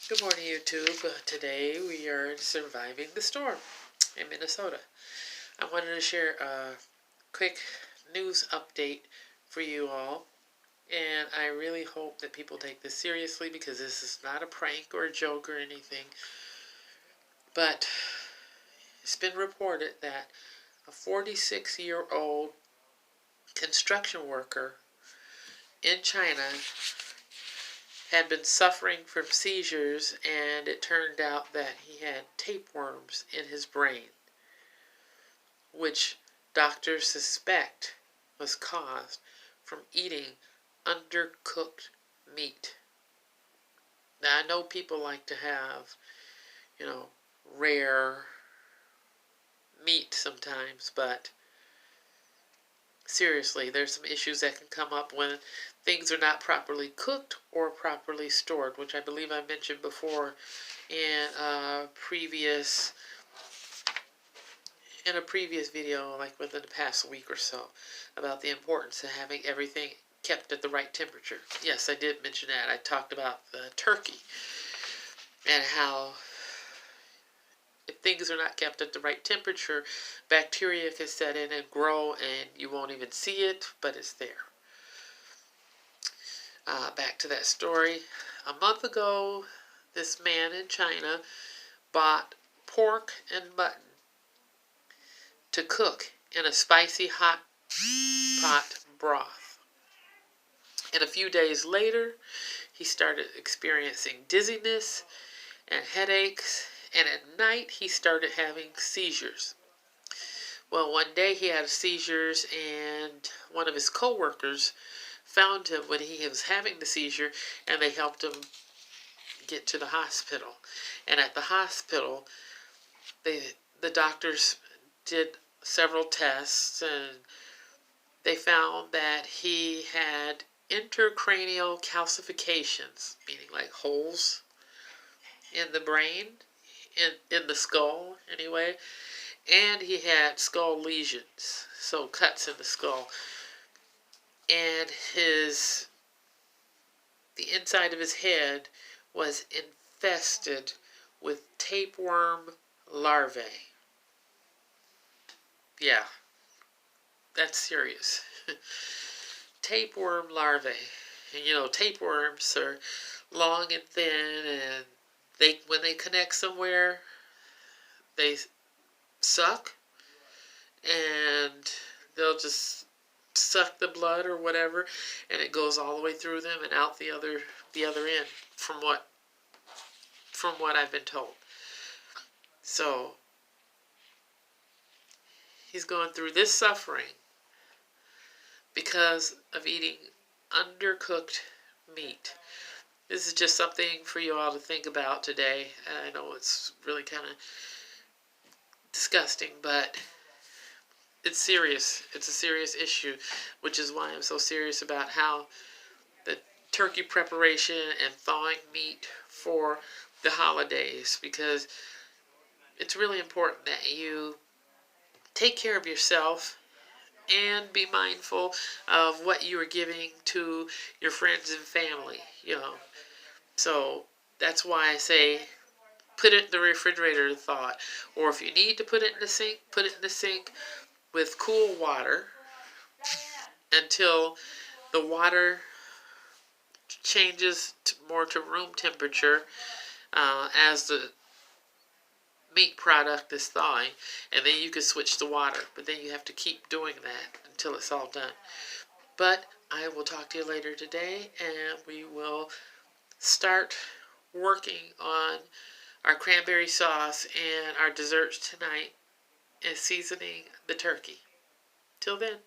Good morning, YouTube. Today we are surviving the storm in Minnesota. I wanted to share a quick news update for you all, and I really hope that people take this seriously because this is not a prank or a joke or anything. But it's been reported that a 46-year-old construction worker in China had been suffering from seizures, and it turned out that he had tapeworms in his brain, which doctors suspect was caused from eating undercooked meat. Now, I know people like to have, rare meat sometimes, but seriously, there's some issues that can come up when things are not properly cooked or properly stored, which I believe I mentioned before in a previous video, like within the past week or so, about the importance of having everything kept at the right temperature. Yes, I did mention that. I talked about the turkey and how if things are not kept at the right temperature, bacteria can set in and grow, and you won't even see it, but it's there. Back to that story. A month ago, this man in China bought pork and mutton to cook in a spicy hot pot broth. And a few days later, he started experiencing dizziness and headaches, and at night he started having seizures. Well, one day he had seizures, and one of his co-workers found him when he was having the seizure, and they helped him get to the hospital. And at the hospital, the doctors did several tests, and they found that he had intracranial calcifications, meaning like holes in the brain, in the skull anyway, and he had skull lesions, so cuts in the skull, and the inside of his head was infested with tapeworm larvae. Yeah, that's serious. Tapeworm larvae. And tapeworms are long and thin, and when they connect somewhere, they suck, and they'll just suck the blood or whatever, and it goes all the way through them and out the other end, from what I've been told. So he's going through this suffering because of eating undercooked meat. This is just something for you all to think about today. I know it's really kind of disgusting, but it's serious. It's a serious issue, which is why I'm so serious about how the turkey preparation and thawing meat for the holidays, because it's really important that you take care of yourself and be mindful of what you are giving to your friends and family, So that's why I say put it in the refrigerator to thaw it. Or if you need to put it in the sink, put it in the sink with cool water until the water changes more to room temperature as the meat product is thawing, and then you can switch the water. But then you have to keep doing that until it's all done. But I will talk to you later today, and we will start working on our cranberry sauce and our desserts tonight and seasoning the turkey. Till then.